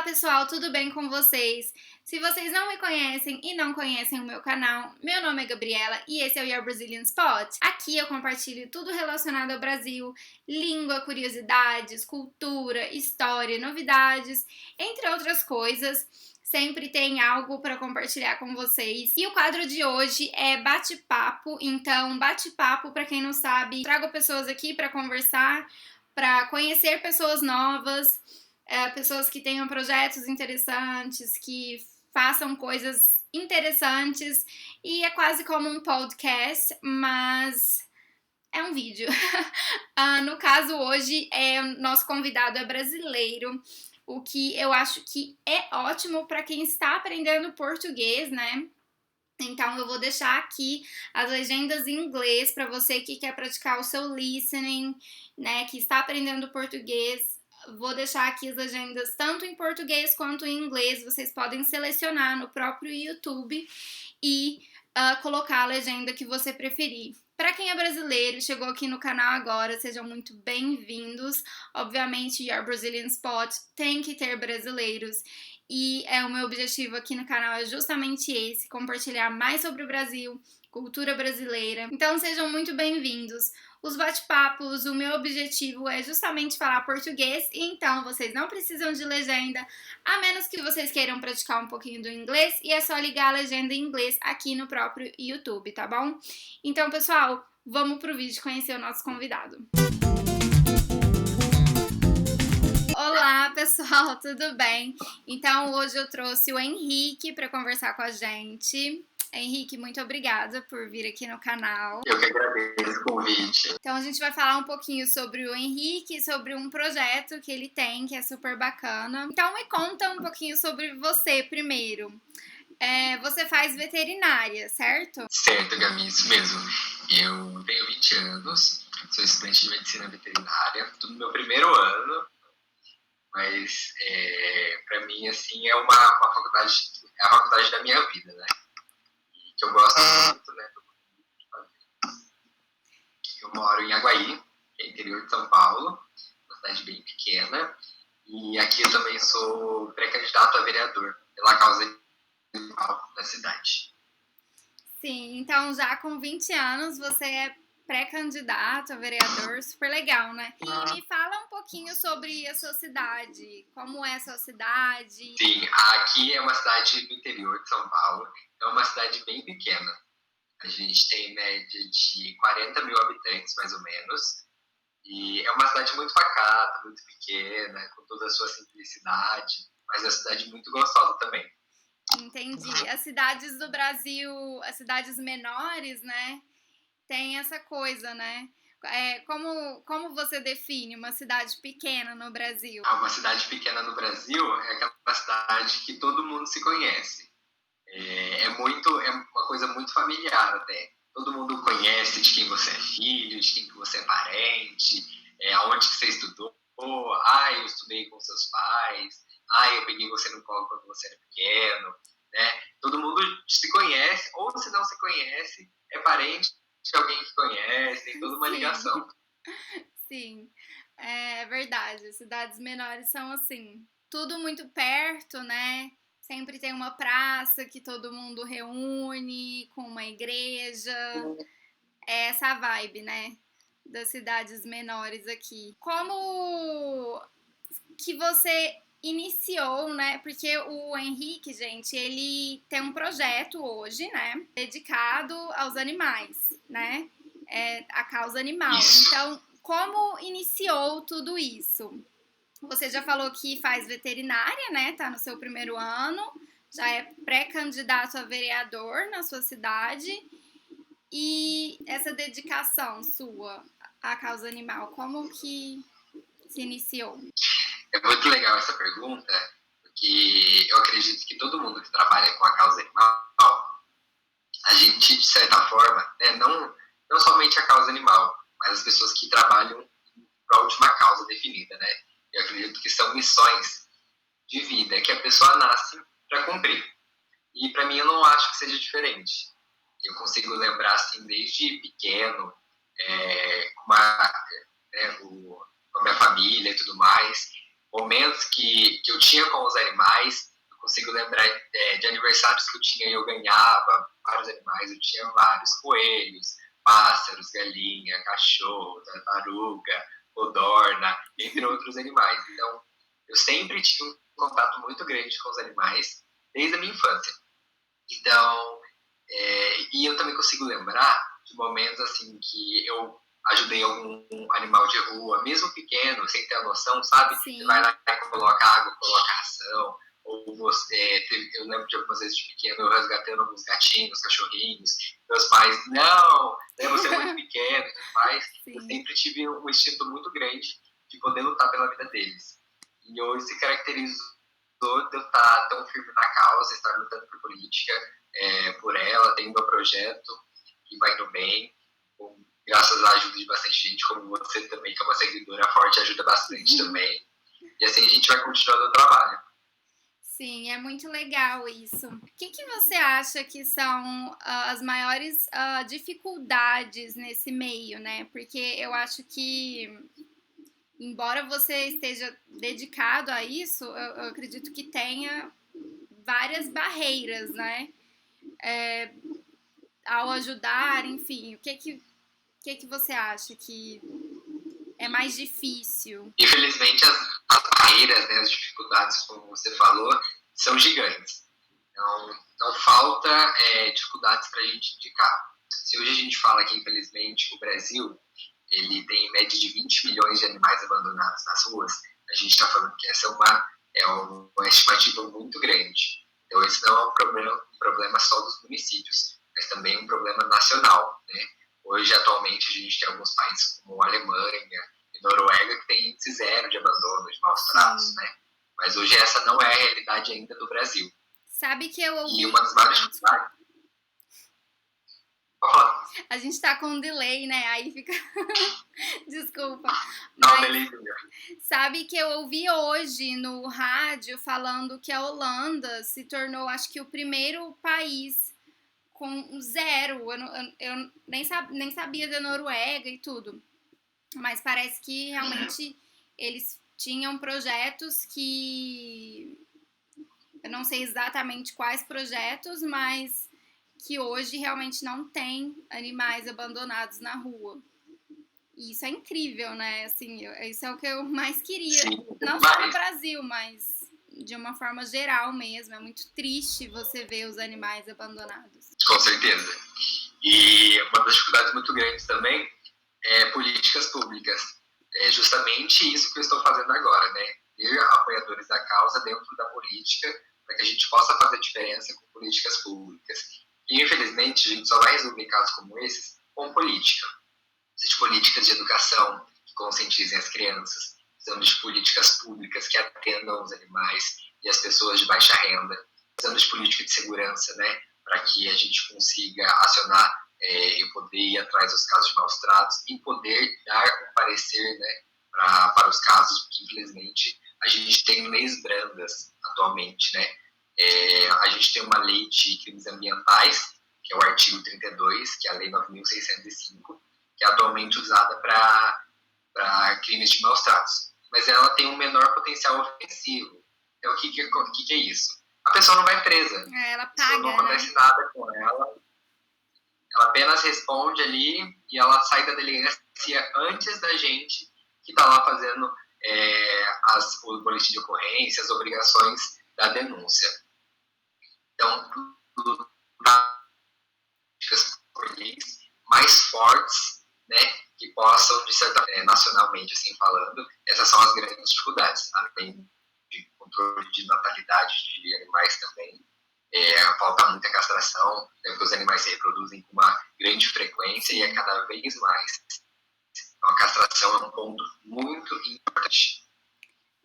Olá pessoal, tudo bem com vocês? Se vocês não me conhecem e não conhecem o meu canal, meu nome é Gabriela e esse é o Your Brazilian Spot. Aqui eu compartilho tudo relacionado ao Brasil, língua, curiosidades, cultura, história, novidades, entre outras coisas. Sempre tem algo para compartilhar com vocês. E o quadro de hoje é bate-papo, então bate-papo, para quem não sabe, trago pessoas aqui para conversar, para conhecer pessoas novas, pessoas que tenham projetos interessantes, que façam coisas interessantes, e é quase como um podcast, mas é um vídeo. No caso hoje, nosso convidado é brasileiro, o que eu acho que é ótimo para quem está aprendendo português, né? Então eu vou deixar aqui as legendas em inglês para você que quer praticar o seu listening, né, que está aprendendo português. Vou deixar aqui as legendas tanto em português quanto em inglês. Vocês podem selecionar no próprio YouTube e colocar a legenda que você preferir. Para quem é brasileiro e chegou aqui no canal agora, sejam muito bem-vindos. Obviamente, Your Brazilian Spot tem que ter brasileiros. E o meu objetivo aqui no canal é justamente esse, compartilhar mais sobre o Brasil, cultura brasileira. Então sejam muito bem-vindos. Os bate-papos, o meu objetivo é justamente falar português, e então vocês não precisam de legenda, a menos que vocês queiram praticar um pouquinho do inglês, e é só ligar a legenda em inglês aqui no próprio YouTube, tá bom? Então, pessoal, vamos pro vídeo conhecer o nosso convidado. Olá, pessoal, tudo bem? Então, hoje eu trouxe o Henrique para conversar com a gente. Henrique, muito obrigada por vir aqui no canal. Eu que agradeço o convite. Então, a gente vai falar um pouquinho sobre o Henrique, sobre um projeto que ele tem, que é super bacana. Então, me conta um pouquinho sobre você primeiro. Você faz veterinária, certo? Certo, Gabi, isso mesmo. Eu tenho 20 anos, sou estudante de medicina veterinária, estou no meu primeiro ano, mas para mim, assim, é uma faculdade, é a faculdade da minha vida, né? E que eu gosto muito, né? Eu moro em Aguaí, que é interior de São Paulo, uma cidade bem pequena, e aqui eu também sou pré-candidato a vereador pela causa da cidade. Sim, então já com 20 anos você é pré-candidato a vereador, super legal, né? E me fala um pouquinho sobre a sua cidade, como é a sua cidade? Sim, aqui é uma cidade do interior de São Paulo, é uma cidade bem pequena. A gente tem média de 40 mil habitantes, mais ou menos, e é uma cidade muito pacata, muito pequena, com toda a sua simplicidade, mas é uma cidade muito gostosa também. Entendi. As cidades do Brasil, as cidades menores, né, tem essa coisa, né? Como você define uma cidade pequena no Brasil? Uma cidade pequena no Brasil é aquela cidade que todo mundo se conhece. É uma coisa muito familiar até. Todo mundo conhece de quem você é filho, de quem que você é parente, aonde que você estudou. Eu estudei com seus pais. Eu peguei você no colo quando você era pequeno, né? Todo mundo se conhece, ou se não se conhece, é parente de alguém que conhece, tem toda uma ligação. Sim, é verdade. Cidades menores são assim, tudo muito perto, né? Sempre tem uma praça que todo mundo reúne, com uma igreja. É essa a vibe, né? Das cidades menores aqui. Como que você iniciou, né? Porque o Henrique, gente, ele tem um projeto hoje, né? Dedicado aos animais, né? A causa animal. Então, como iniciou tudo isso? Você já falou que faz veterinária, né? Tá no seu primeiro ano, já é pré-candidato a vereador na sua cidade. E essa dedicação sua à causa animal, como que se iniciou? É muito legal essa pergunta, porque eu acredito que todo mundo que trabalha com a causa animal, a gente, de certa forma, né, não somente a causa animal, mas as pessoas que trabalham em prol de uma causa definida, né? Eu acredito que são missões de vida que a pessoa nasce para cumprir. E para mim eu não acho que seja diferente. Eu consigo lembrar, assim, desde pequeno, com a minha família e tudo mais, momentos que eu tinha com os animais, aniversários que eu tinha, eu ganhava vários animais, eu tinha vários coelhos, pássaros, galinha, cachorro, tartaruga, codorna, entre outros animais. Então, eu sempre tive um contato muito grande com os animais, desde a minha infância. Então, e eu também consigo lembrar de momentos assim que eu ajudei algum animal de rua, mesmo pequeno, sem ter a noção, sabe? Sim. Você vai lá e coloca água, coloca ração, ou você, eu lembro de algumas vezes de pequeno, eu resgatando alguns gatinhos, cachorrinhos, meus pais, não, né, você é muito pequeno e tudo mais. Eu sempre tive um instinto muito grande de poder lutar pela vida deles. E hoje se caracterizou de eu estar tão firme na causa, estar lutando por política, por ela, tem meu projeto que vai indo bem, graças à ajuda de bastante gente, como você também, que é uma seguidora forte, ajuda bastante também. E assim a gente vai continuando o trabalho. Sim, é muito legal isso. O que você acha que são as maiores dificuldades nesse meio, né? Porque eu acho que, embora você esteja dedicado a isso, eu acredito que tenha várias barreiras, né? Ao ajudar, enfim, o que você acha que é mais difícil? Infelizmente, as barreiras, né, as dificuldades, como você falou, são gigantes. Não falta dificuldades para a gente indicar. Se hoje a gente fala que, infelizmente, o Brasil ele tem em média de 20 milhões de animais abandonados nas ruas, a gente está falando que essa é uma estimativa muito grande. Então, esse não é um problema só dos municípios, mas também um problema nacional, né? Hoje, atualmente, a gente tem alguns países como a Alemanha e Noruega que tem índice zero de abandono, de maus tratos, né? Mas hoje essa não é a realidade ainda do Brasil. Sabe que eu ouvi... E uma das maiores dificuldades... A gente tá com um delay, né? Aí fica... Desculpa. Não, beleza. Sabe que eu ouvi hoje no rádio falando que a Holanda se tornou, acho que, o primeiro país com zero. Eu nem sabia da Noruega e tudo. Mas parece que realmente eles tinham projetos que... Eu não sei exatamente quais projetos, mas que hoje realmente não tem animais abandonados na rua. E isso é incrível, né? Assim, isso é o que eu mais queria. Sim, não só no Brasil, mas de uma forma geral mesmo. É muito triste você ver os animais abandonados. Com certeza. E uma das dificuldades muito grandes também é políticas públicas. É justamente isso que eu estou fazendo agora, né? Ter apoiadores da causa dentro da política para que a gente possa fazer diferença com políticas públicas. E, infelizmente, a gente só vai resolver casos como esses com política. Precisamos de políticas de educação que conscientizem as crianças, precisamos de políticas públicas que atendam os animais e as pessoas de baixa renda, precisamos de política de segurança, né, para que a gente consiga acionar e poder ir atrás dos casos de maus tratos e poder dar um parecer, né, para os casos, porque, infelizmente, a gente tem leis brandas atualmente, né? A gente tem uma lei de crimes ambientais, que é o artigo 32, que é a lei 9.605, que é atualmente usada para crimes de maus tratos. Mas ela tem um menor potencial ofensivo. Então, o que é isso? A pessoa não vai presa. Ela paga, não acontece nada com ela. Ela apenas responde ali e ela sai da delegacia antes da gente que está lá fazendo o boletim de ocorrência, as obrigações da denúncia. Então, por leis mais fortes, né, que possam, de certa forma, nacionalmente, assim falando, essas são as grandes dificuldades, além de controle de natalidade de animais também. Falta muita castração, né, porque os animais se reproduzem com uma grande frequência e é cada vez mais. Então, a castração é um ponto muito importante.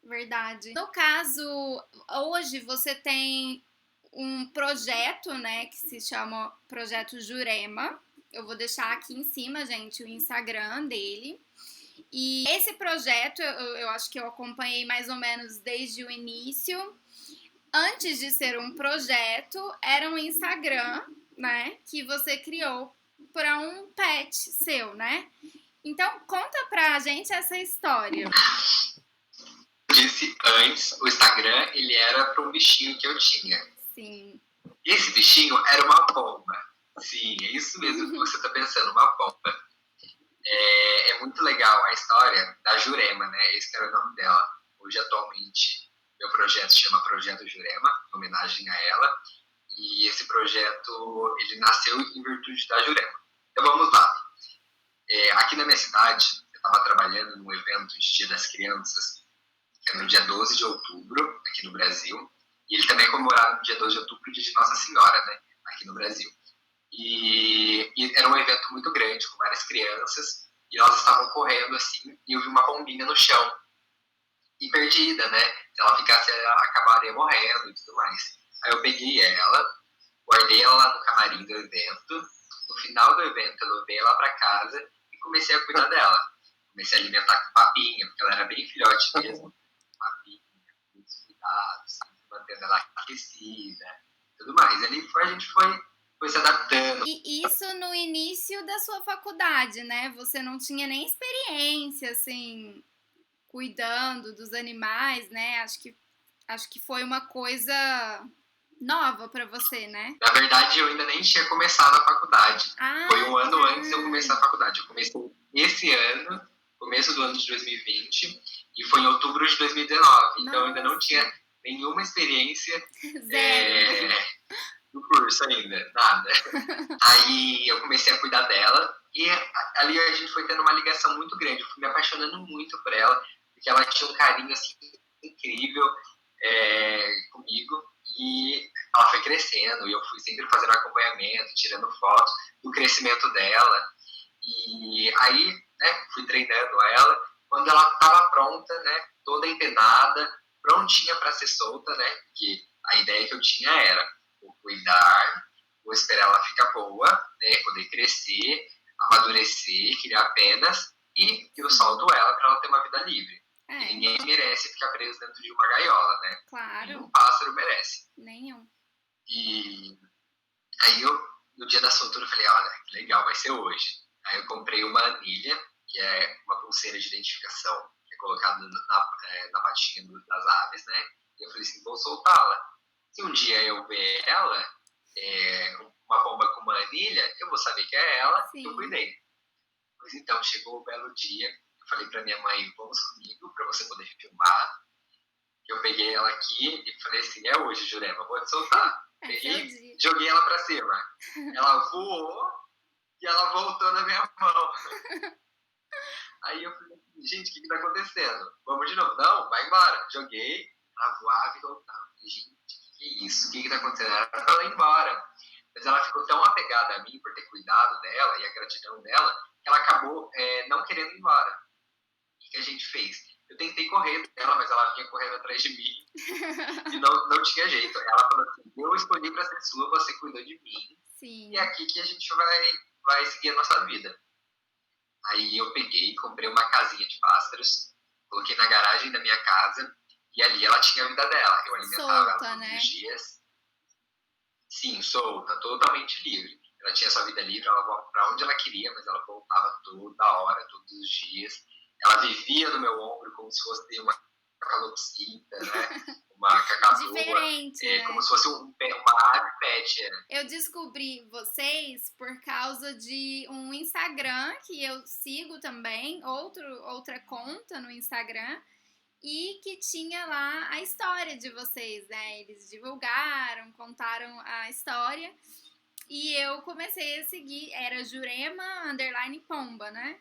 Verdade. No caso, hoje você tem um projeto, né, que se chama Projeto Jurema. Eu vou deixar aqui em cima, gente, o Instagram dele. E esse projeto, eu acho que eu acompanhei mais ou menos desde o início. Antes de ser um projeto, era um Instagram, né, que você criou para um pet seu, né? Então, conta pra gente essa história. Disse antes, o Instagram, ele era para um bichinho que eu tinha. Sim. Esse bichinho era uma pomba. Sim, é isso mesmo que você está pensando, uma pomba. É muito legal a história da Jurema, né? Esse era o nome dela. Hoje, atualmente, meu projeto se chama Projeto Jurema, em homenagem a ela. E esse projeto, ele nasceu em virtude da Jurema. Então, vamos lá. Aqui na minha cidade, eu estava trabalhando num evento de Dia das Crianças, que é no dia 12 de outubro, aqui no Brasil. E ele também é comemorado no dia 12 de outubro, o dia de Nossa Senhora, né? Aqui no Brasil. E era um evento muito grande, com várias crianças, e elas estavam correndo assim, e eu vi uma pombinha no chão, e perdida, né? Se ela ficasse, ela acabaria morrendo e tudo mais. Aí eu peguei ela, guardei ela lá no camarim do evento, no final do evento eu levei ela para casa e comecei a cuidar dela. Comecei a alimentar com papinha, porque ela era bem filhote mesmo, papinha, muitos cuidados, mantendo ela aquecida, tudo mais. Ali a gente foi se adaptando. E isso no início da sua faculdade, né? Você não tinha nem experiência, assim, cuidando dos animais, né? Acho que foi uma coisa nova pra você, né? Na verdade, eu ainda nem tinha começado a faculdade. Ah, Foi um ano tá. antes de eu começar a faculdade. Eu comecei esse ano, começo do ano de 2020, e foi em outubro de 2019. Então, eu ainda não tinha nenhuma experiência Zero. no curso ainda, nada. Aí eu comecei a cuidar dela, e ali a gente foi tendo uma ligação muito grande. Eu fui me apaixonando muito por ela, porque ela tinha um carinho assim, incrível comigo, e ela foi crescendo, e eu fui sempre fazendo acompanhamento, tirando fotos do crescimento dela, e aí, né, fui treinando ela. Quando ela estava pronta, né, toda empenada, prontinha para ser solta, né, que a ideia que eu tinha era vou cuidar, vou esperar ela ficar boa, né, poder crescer, amadurecer, criar penas, e eu solto ela para ela ter uma vida livre. Ninguém merece ficar preso dentro de uma gaiola, né? Claro. Nenhum pássaro merece. Nenhum. E aí no dia da soltura, eu falei, olha, que legal, vai ser hoje. Aí eu comprei uma anilha, que é uma pulseira de identificação, que é colocada na patinha das aves, né? E eu falei assim, vou soltá-la. Se um dia eu ver ela, uma pomba com uma anilha, eu vou saber que é ela, que eu cuidei. Pois então, chegou o belo dia, eu falei pra minha mãe, vamos comigo, pra você poder filmar. Eu peguei ela aqui e falei assim, é hoje, Jurema, vou te soltar. Peguei, joguei ela pra cima. Ela voou e ela voltou na minha mão. Aí eu falei, gente, o que tá acontecendo? Vamos de novo. Não, vai embora. Joguei, ela voava e voltava. Gente, que é isso? O que tá acontecendo? Era pra ela ir embora. Mas ela ficou tão apegada a mim por ter cuidado dela e a gratidão dela, que ela acabou não querendo ir embora. O que a gente fez? Eu tentei correr dela, mas ela vinha correndo atrás de mim. E não tinha jeito. Ela falou assim, eu escolhi pra ser sua, você cuidou de mim. Sim. E é aqui que a gente vai seguir a nossa vida. Aí eu peguei, comprei uma casinha de pássaros, coloquei na garagem da minha casa, e ali ela tinha a vida dela. Eu alimentava ela todos os dias. Sim, solta, totalmente livre. Ela tinha sua vida livre, ela voltava pra onde ela queria, mas ela voltava toda hora, todos os dias. Ela vivia no meu ombro como se fosse uma calopsita, né? Uma cacatoa. Diferente, né? Como se fosse uma ave pet. Eu descobri vocês por causa de um Instagram que eu sigo também, outra conta no Instagram, e que tinha lá a história de vocês, né? Eles divulgaram, contaram a história, e eu comecei a seguir, era Jurema_Pomba, né?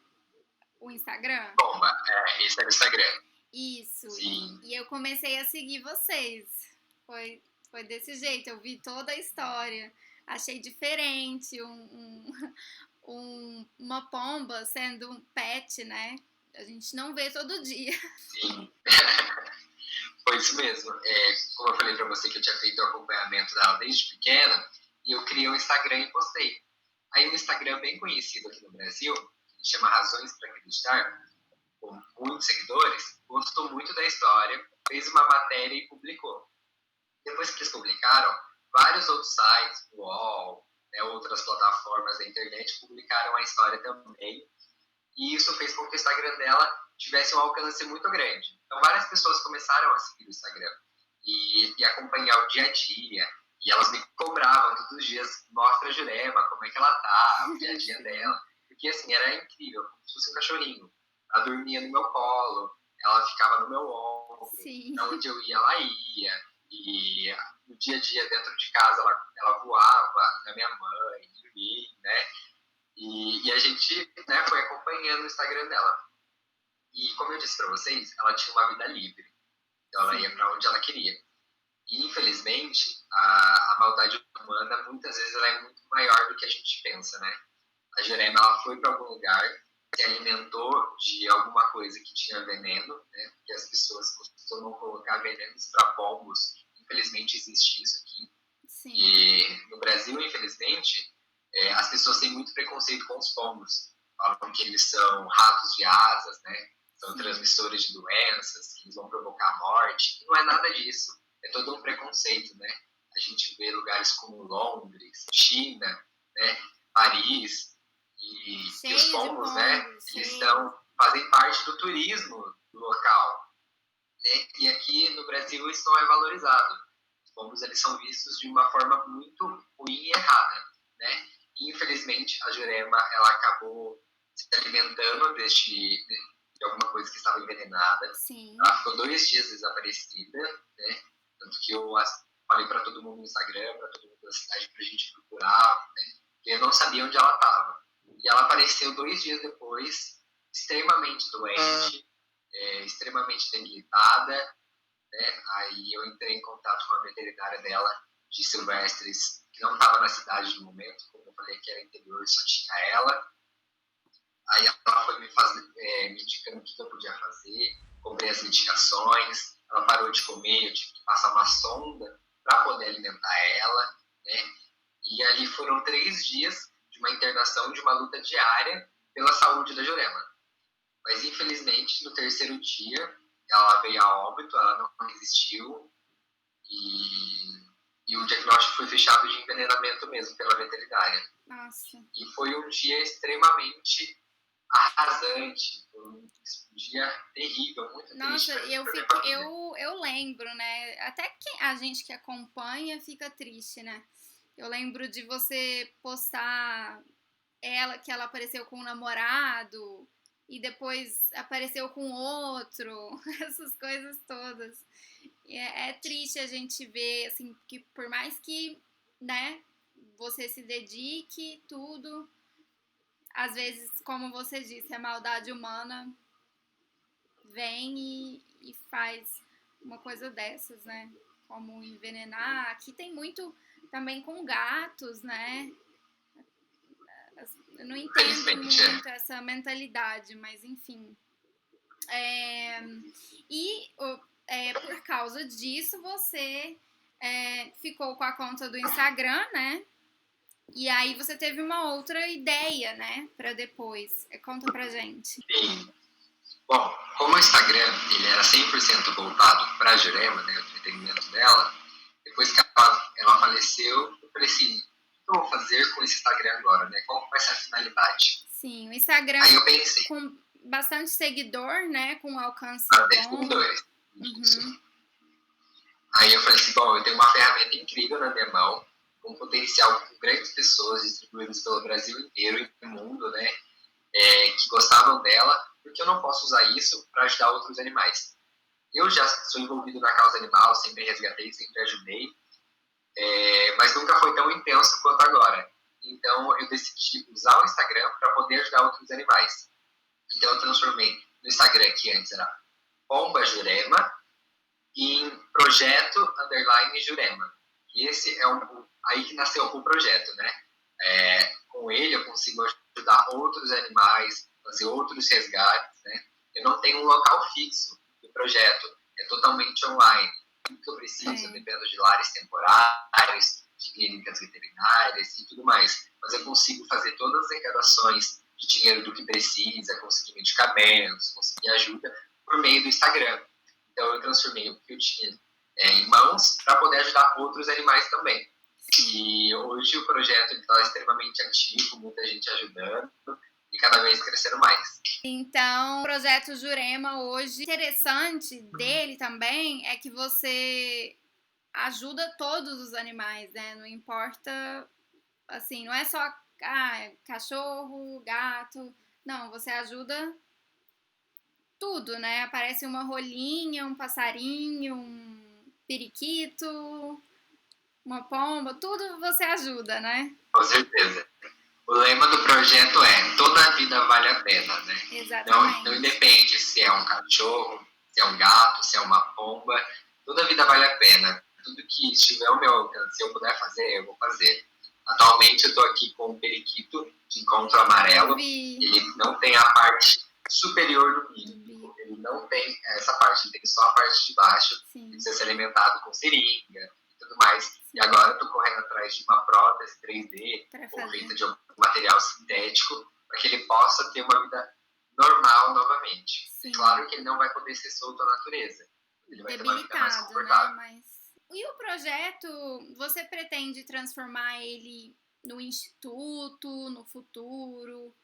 O Instagram. Pomba, esse era o Instagram. Isso. Sim. E eu comecei a seguir vocês. Foi desse jeito, eu vi toda a história. Achei diferente uma pomba sendo um pet, né? A gente não vê todo dia. Sim. Foi isso mesmo. Como eu falei pra você que eu tinha feito o acompanhamento dela desde pequena, e eu criei um Instagram e postei. Aí um Instagram bem conhecido aqui no Brasil, que chama Razões para Acreditar, com muitos seguidores, gostou muito da história, fez uma matéria e publicou. Depois que eles publicaram, vários outros sites, UOL, né, outras plataformas da internet publicaram a história também. E isso fez com que o Instagram dela tivesse um alcance muito grande. Então, várias pessoas começaram a seguir o Instagram e acompanhar o dia a dia. E elas me cobravam todos os dias, mostra a Jurema, como é que ela tá, o dia a dia dela. Porque, assim, era incrível, como se fosse um cachorrinho. Ela dormia no meu colo, ela ficava no meu ombro, Sim. onde eu ia, ela ia. E no dia a dia, dentro de casa, ela voava na minha mãe, em mim, né? E a gente, né, foi acompanhando o Instagram dela. E, como eu disse para vocês, ela tinha uma vida livre. Então, ela ia para onde ela queria. E, infelizmente, a maldade humana, muitas vezes, ela é muito maior do que a gente pensa, né? A Jurema, ela foi para algum lugar, se alimentou de alguma coisa que tinha veneno, né? Porque as pessoas costumam colocar venenos para pombos. Infelizmente, existe isso aqui. Sim. E no Brasil, infelizmente, as pessoas têm muito preconceito com os pombos. Falam que eles são ratos de asas, né? São transmissores de doenças, que eles vão provocar morte. E não é nada disso. É todo um preconceito, né? A gente vê lugares como Londres, China, né? Paris, e os pombos, né? Eles fazem parte do turismo do local, né? E aqui no Brasil isso não é valorizado. Os pombos, eles são vistos de uma forma muito ruim e errada, né? E, infelizmente, a Jurema, ela acabou se alimentando de alguma coisa que estava envenenada. Sim. Ela ficou 2 dias desaparecida, né? Tanto que eu falei para todo mundo no Instagram, para todo mundo da cidade, para a gente procurar, né? Porque eu não sabia onde ela estava. E ela apareceu 2 dias depois, extremamente doente, extremamente debilitada, né? Aí eu entrei em contato com a veterinária dela, de Silvestres, que não estava na cidade no momento, como eu falei que era interior, só tinha ela. Aí ela foi me indicando o que eu podia fazer, comprei as medicações, ela parou de comer, eu tive que passar uma sonda para poder alimentar ela, né? E ali foram 3 dias de uma internação, de uma luta diária pela saúde da Jurema. Mas, infelizmente, no 3º dia, ela veio a óbito, ela não resistiu, e o diagnóstico foi fechado de envenenamento mesmo pela veterinária. Nossa. E foi um dia extremamente arrasante, foi um dia terrível, muito Nossa, triste. eu lembro, né? Até que a gente que acompanha fica triste, né? Eu lembro de você postar que ela apareceu com um namorado e depois apareceu com outro, essas coisas todas. E é triste a gente ver, assim, que por mais que, né, você se dedique, tudo, às vezes, como você disse, a maldade humana vem e faz uma coisa dessas, né? Como envenenar. Aqui tem muito também com gatos, né? Eu não entendo muito essa mentalidade, mas enfim. Por causa disso, você ficou com a conta do Instagram, né? E aí você teve uma outra ideia, né? Pra depois. Conta pra gente. Sim. Bom, como o Instagram ele era 100% voltado para a Jurema, né, o entretenimento dela, depois que ela faleceu, eu falei assim, o que eu vou fazer com esse Instagram agora, né? Qual vai ser a finalidade? Sim, o Instagram aí eu pensei, com bastante seguidor, né? Com alcance bom. Seguidores. Aí eu falei assim, bom, eu tenho uma ferramenta incrível na minha mão, com potencial com grandes pessoas distribuídas pelo Brasil inteiro e no mundo, né? Que gostavam dela, porque eu não posso usar isso para ajudar outros animais. Eu já sou envolvido na causa animal, sempre resgatei, sempre ajudei, mas nunca foi tão intenso quanto agora. Então eu decidi usar o Instagram para poder ajudar outros animais. Então eu transformei no Instagram, que antes era Pomba Jurema, em Projeto Jurema. E esse é aí que nasceu o projeto, né? Com ele eu consigo ajudar outros animais, fazer outros resgates, né? Eu não tenho um local fixo do projeto, é totalmente online. Tudo que eu preciso, eu dependo de lares temporários, de clínicas veterinárias e tudo mais. Mas eu consigo fazer todas as arrecadações de dinheiro do que precisa, conseguir medicamentos, conseguir ajuda por meio do Instagram. Então eu transformei o que eu tinha em mãos para poder ajudar outros animais também. E hoje o projeto está extremamente ativo, muita gente ajudando e cada vez crescendo mais. Então, o projeto Jurema hoje, interessante dele também é que você ajuda todos os animais, né? Não importa, assim, não é só cachorro, gato. Não, você ajuda tudo, né? Aparece uma rolinha, um passarinho, um periquito, uma pomba, tudo você ajuda, né? Com certeza. O lema do projeto é toda a vida vale a pena, né? Exatamente. Não independe se é um cachorro, se é um gato, se é uma pomba, toda a vida vale a pena. Tudo que estiver ao meu alcance, se eu puder fazer, eu vou fazer. Atualmente eu estou aqui com um periquito de encontro amarelo. Ele não tem a parte superior do bico, ele não tem essa parte, ele tem só a parte de baixo. Sim. Ele precisa ser alimentado com seringa e tudo mais. Sim. E agora eu estou correndo atrás de uma prótese 3D ou feita de algum material sintético para que ele possa ter uma vida normal novamente. Sim. Claro que ele não vai poder ser solto à natureza. Ele vai ter uma vida mais confortável. Né? E o projeto, você pretende transformar ele no instituto, no futuro?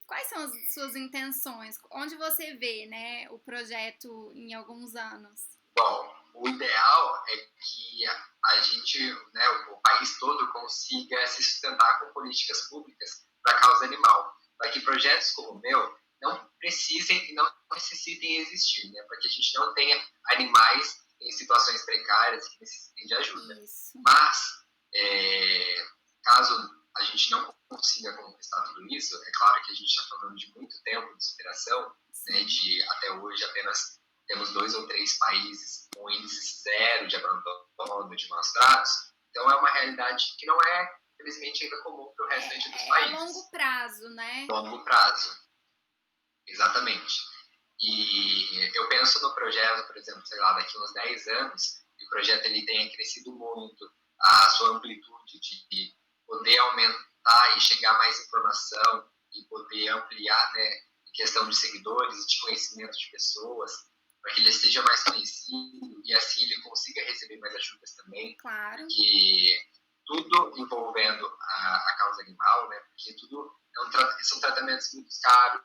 Quais são as suas intenções? Onde você vê, né, o projeto em alguns anos? Bom, o ideal é que a gente, né, o país todo consiga se sustentar com políticas públicas para a causa animal, para que projetos como o meu não precisem e não necessitem existir, né, para que a gente não tenha animais em situações precárias que necessitem de ajuda. Isso. Mas, caso a gente não consiga conquistar tudo isso, é claro que a gente está falando de muito tempo de superação, né, de até hoje apenas temos 2 ou 3 países com índice zero de abandono de maus tratos, então é uma realidade que não é, infelizmente, ainda comum para o restante dos países. É longo prazo, né? Longo prazo, exatamente. E eu penso no projeto, por exemplo, sei lá, daqui uns 10 anos, que o projeto ele tenha crescido muito, a sua amplitude de poder aumentar e chegar mais informação e poder ampliar, né, em questão de seguidores, de conhecimento de pessoas, para que ele seja mais conhecido e assim ele consiga receber mais ajudas também. Claro. Porque tudo envolvendo a causa animal, né, porque tudo são tratamentos muito caros,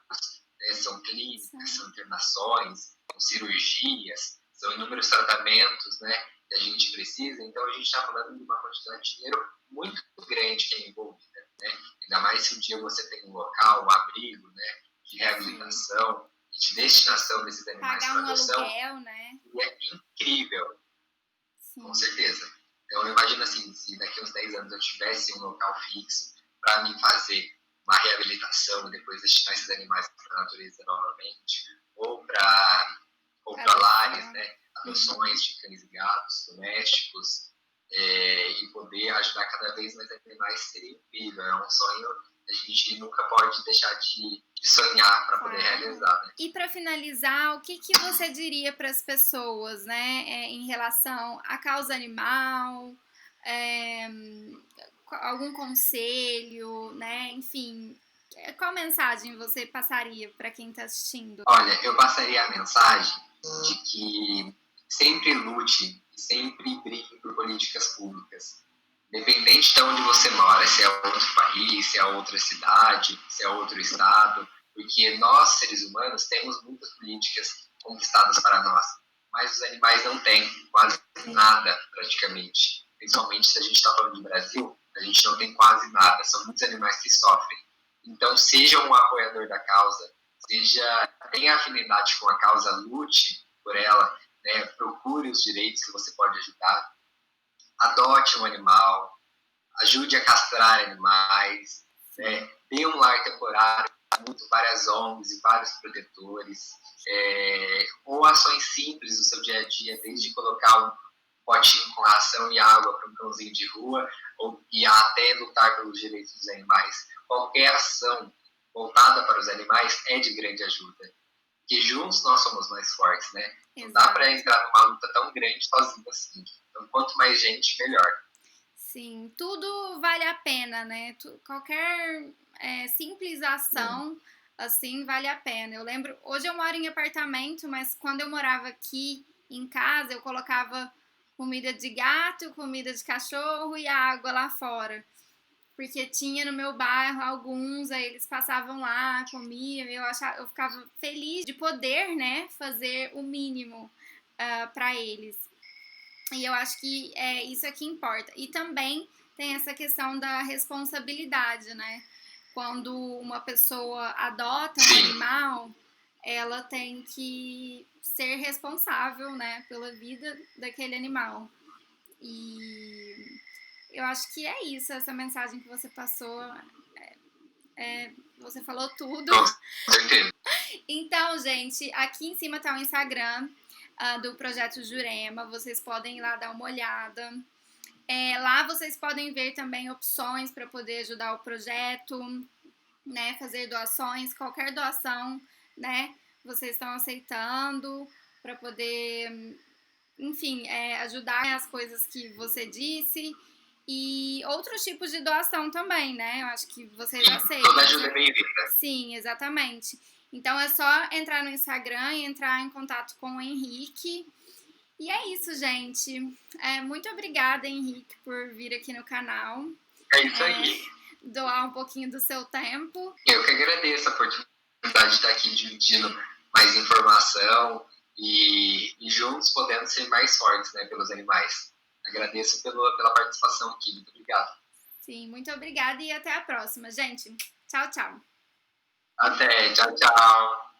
né, são clínicas, são internações, são cirurgias, são inúmeros tratamentos, né, que a gente precisa. Então a gente está falando de uma quantidade de dinheiro muito grande que é envolvida, né? Ainda mais se um dia você tem um local, um abrigo, né, de reabilitação e de destinação desses animais para adoção. Pagar um aluguel, né? E é incrível, Sim. Com certeza. Então eu imagino assim, se daqui uns 10 anos eu tivesse um local fixo para mim fazer uma reabilitação e depois destinar esses animais para a natureza novamente, ou para lares, né, adoções de cães e gatos domésticos, e poder ajudar cada vez mais animais seria incrível. É um sonho que a gente nunca pode deixar de sonhar para poder realizar. Né? E para finalizar, o que você diria para as pessoas, né, em relação à causa animal, algum conselho, né, enfim, qual mensagem você passaria para quem está assistindo? Olha, eu passaria a mensagem de que sempre lute e sempre brigue por políticas públicas. Independente de onde você mora, se é outro país, se é outra cidade, se é outro estado, porque nós, seres humanos, temos muitas políticas conquistadas para nós, mas os animais não têm quase nada, praticamente. Principalmente se a gente está falando do Brasil, a gente não tem quase nada, são muitos animais que sofrem. Então, seja um apoiador da causa, tenha afinidade com a causa, lute por ela, né, procure os direitos que você pode ajudar, adote um animal, ajude a castrar animais, né, dê um lar temporário, várias ONGs e vários protetores, ou ações simples do seu dia a dia, desde colocar um potinho com ração e água para um cãozinho de rua, e até lutar pelos direitos dos animais. Qualquer ação voltada para os animais é de grande ajuda. Porque juntos nós somos mais fortes, né? Não dá para entrar numa luta tão grande sozinho assim. Então, quanto mais gente, melhor. Sim, tudo vale a pena, né? Qualquer simples ação, assim, vale a pena. Eu lembro, hoje eu moro em apartamento, mas quando eu morava aqui em casa, eu colocava comida de gato, comida de cachorro e água lá fora. Porque tinha no meu bairro alguns, aí eles passavam lá, comiam, eu ficava feliz de poder, né, fazer o mínimo para eles. E eu acho que é isso é que importa. E também tem essa questão da responsabilidade, né? Quando uma pessoa adota um Sim, animal, ela tem que ser responsável, né, pela vida daquele animal. E eu acho que é isso, essa mensagem que você passou. Você falou tudo. com certeza. Então, gente, aqui em cima tá o Instagram do Projeto Jurema. Vocês podem ir lá dar uma olhada. Lá vocês podem ver também opções para poder ajudar o projeto, né? Fazer doações, qualquer doação, né? Vocês estão aceitando para poder, enfim, ajudar as coisas que você disse e outros tipos de doação também, né? Eu acho que vocês Sim, toda aceitam. ajuda é bem-vinda. Sim, exatamente. Então é só entrar no Instagram e entrar em contato com o Henrique. E é isso, gente. Muito obrigada, Henrique, por vir aqui no canal. É isso aí. Doar um pouquinho do seu tempo. Eu que agradeço a oportunidade de estar aqui dividindo mais informação e juntos podendo ser mais fortes, né, pelos animais. Agradeço pela participação aqui. Muito obrigado. Sim, muito obrigada e até a próxima, gente. Tchau, tchau. Até. Tchau, tchau.